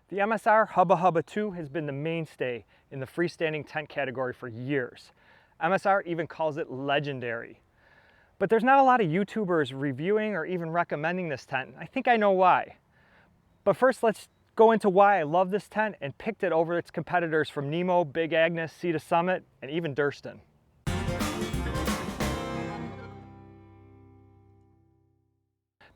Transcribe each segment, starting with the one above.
The MSR Hubba Hubba 2 has been the mainstay in the freestanding tent category for years. MSR even calls it legendary. But there's not a lot of YouTubers reviewing or even recommending this tent. I think I know why. But first, let's go into why I love this tent and picked it over its competitors from Nemo, Big Agnes, Sea2Summit, and even Durston.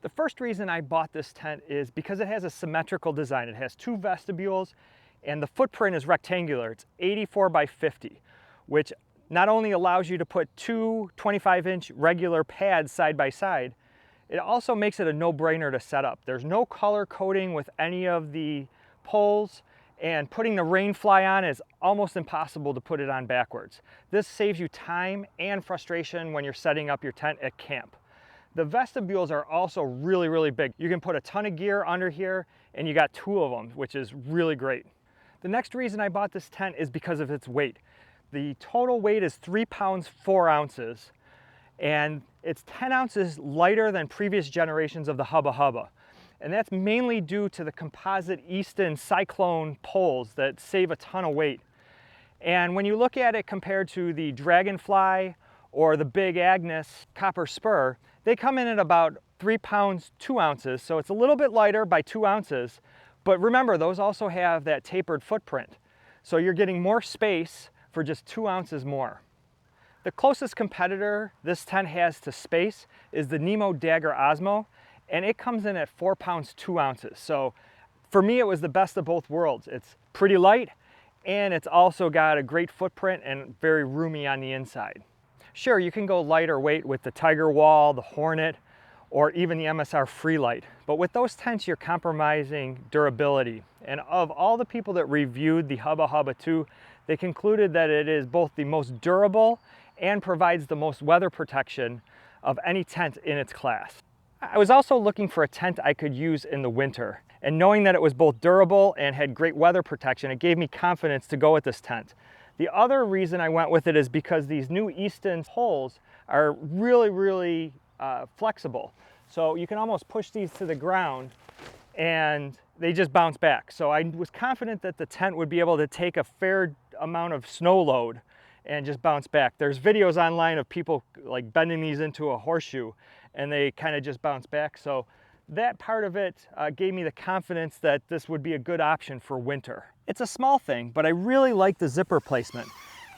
The first reason I bought this tent is because it has a symmetrical design. It has two vestibules and the footprint is rectangular. It's 84 by 50, which not only allows you to put two 25-inch regular pads side by side, it also makes it a no-brainer to set up. There's no color coding with any of the poles, and putting the rainfly on is almost impossible to put it on backwards. This saves you time and frustration when you're setting up your tent at camp. The vestibules are also really, really big. You can put a ton of gear under here and you got two of them, which is really great. The next reason I bought this tent is because of its weight. The total weight is 3 pounds 4 ounces, and it's 10 ounces lighter than previous generations of the Hubba Hubba. And that's mainly due to the composite Easton Cyclone poles that save a ton of weight. And when you look at it compared to the Dragonfly or the Big Agnes copper spur, they come in at about 3 pounds 2 ounces, so it's a little bit lighter by 2 ounces. But remember, those also have that tapered footprint. So you're getting more space for just 2 ounces more. The closest competitor this tent has to space is the Nemo OSMO, and it comes in at 4 pounds 2 ounces. So for me, it was the best of both worlds. It's pretty light, and it's also got a great footprint and very roomy on the inside. Sure, you can go lighter weight with the Tiger Wall, the Hornet, or even the MSR Freelight. But with those tents, you're compromising durability. And of all the people that reviewed the Hubba Hubba 2, they concluded that it is both the most durable and provides the most weather protection of any tent in its class. I was also looking for a tent I could use in the winter. And knowing that it was both durable and had great weather protection, it gave me confidence to go with this tent. The other reason I went with it is because these new Easton poles are really flexible. So you can almost push these to the ground and they just bounce back. So I was confident that the tent would be able to take a fair amount of snow load and just bounce back. There's videos online of people like bending these into a horseshoe and they kind of just bounce back. So that part of it gave me the confidence that this would be a good option for winter. It's a small thing, but I really like the zipper placement.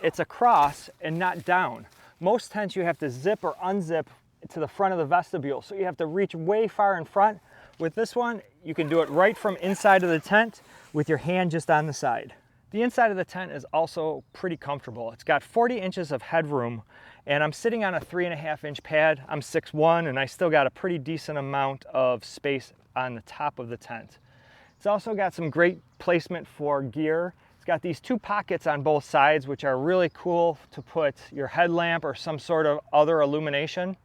It's across and not down. Most tents you have to zip or unzip to the front of the vestibule, so you have to reach way far in front. With this one, you can do it right from inside of the tent with your hand just on the side. The inside of the tent is also pretty comfortable. It's got 40 inches of headroom, and I'm sitting on a 3.5-inch pad. I'm 6'1", and I still got a pretty decent amount of space on the top of the tent. It's also got some great placement for gear. It's got these two pockets on both sides, which are really cool to put your headlamp or some sort of other illumination.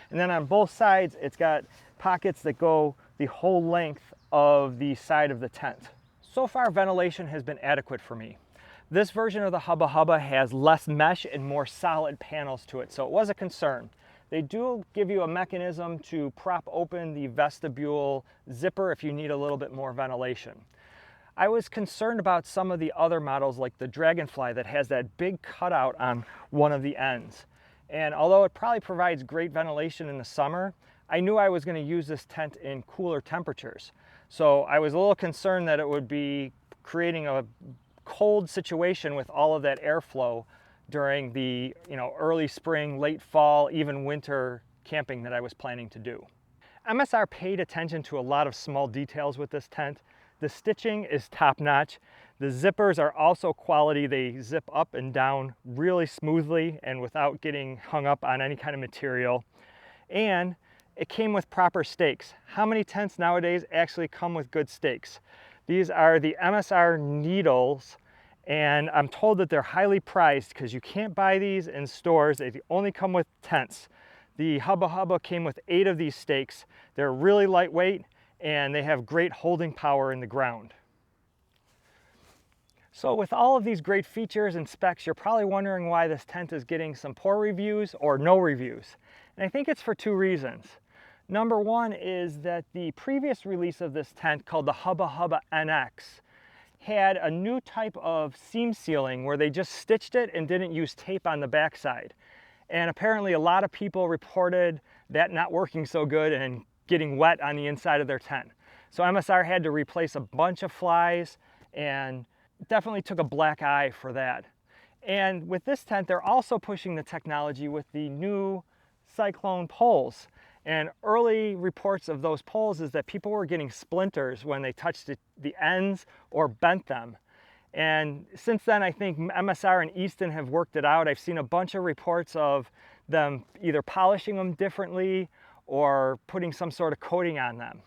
And then on both sides, it's got pockets that go the whole length of the side of the tent. So far, ventilation has been adequate for me. This version of the Hubba Hubba has less mesh and more solid panels to it, so it was a concern. They do give you a mechanism to prop open the vestibule zipper if you need a little bit more ventilation. I was concerned about some of the other models like the Dragonfly that has that big cutout on one of the ends. And although it probably provides great ventilation in the summer, I knew I was going to use this tent in cooler temperatures. So I was a little concerned that it would be creating a cold situation with all of that airflow during the early spring, late fall, even winter camping that I was planning to do. MSR paid attention to a lot of small details with this tent. The stitching is top-notch. The zippers are also quality. They zip up and down really smoothly and without getting hung up on any kind of material. And it came with proper stakes. How many tents nowadays actually come with good stakes? These are the MSR needles, and I'm told that they're highly prized because you can't buy these in stores. They only come with tents. The Hubba Hubba came with 8 of these stakes. They're really lightweight and they have great holding power in the ground. So with all of these great features and specs, you're probably wondering why this tent is getting some poor reviews or no reviews. And I think it's for 2 reasons. Number one is that the previous release of this tent, called the Hubba Hubba NX, had a new type of seam sealing where they just stitched it and didn't use tape on the backside. And apparently a lot of people reported that not working so good and getting wet on the inside of their tent. So MSR had to replace a bunch of flies and definitely took a black eye for that. And with this tent, they're also pushing the technology with the new cyclone poles. And early reports of those poles is that people were getting splinters when they touched the ends or bent them. And since then, I think MSR and Easton have worked it out. I've seen a bunch of reports of them either polishing them differently or putting some sort of coating on them.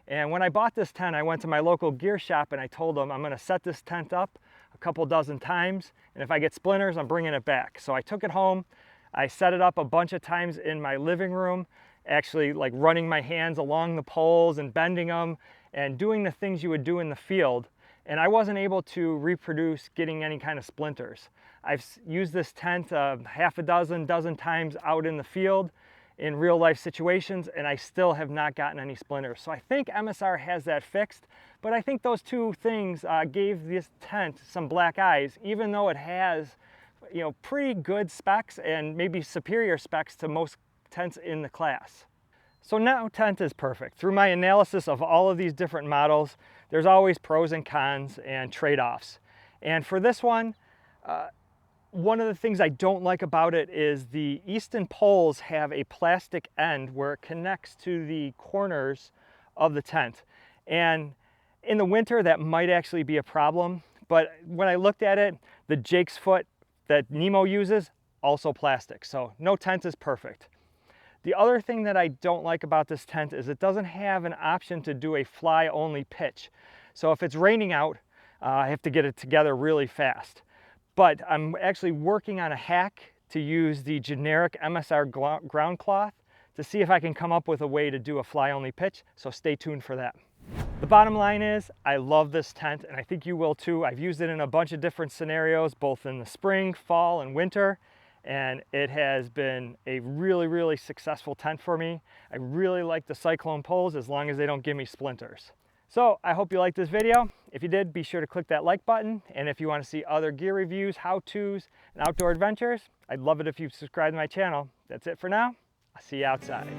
And when I bought this tent, I went to my local gear shop and I told them I'm going to set this tent up a couple dozen times, and if I get splinters, I'm bringing it back. So I took it home, I set it up a bunch of times in my living room, actually like running my hands along the poles and bending them and doing the things you would do in the field. And I wasn't able to reproduce getting any kind of splinters. I've used this tent half a dozen times out in the field in real life situations, and I still have not gotten any splinters. So I think MSR has that fixed, but I think those two things gave this tent some black eyes, even though it has, you know, pretty good specs and maybe superior specs to most tents in the class. So no tent is perfect. Through my analysis of all of these different models, there's always pros and cons and trade-offs. And for this one of the things I don't like about it is the Easton poles have a plastic end where it connects to the corners of the tent. And in the winter, that might actually be a problem. But when I looked at it, the Jake's foot that Nemo uses, also plastic. So no tent is perfect. The other thing that I don't like about this tent is it doesn't have an option to do a fly-only pitch. So if it's raining out, I have to get it together really fast. But I'm actually working on a hack to use the generic MSR ground cloth to see if I can come up with a way to do a fly-only pitch, so stay tuned for that. The bottom line is, I love this tent, and I think you will too. I've used it in a bunch of different scenarios, both in the spring, fall, and winter, and it has been a really, really successful tent for me. I really like the cyclone poles as long as they don't give me splinters. So I hope you liked this video. If you did, be sure to click that like button. And if you want to see other gear reviews, how-tos, and outdoor adventures, I'd love it if you subscribe to my channel. That's it for now. I'll see you outside.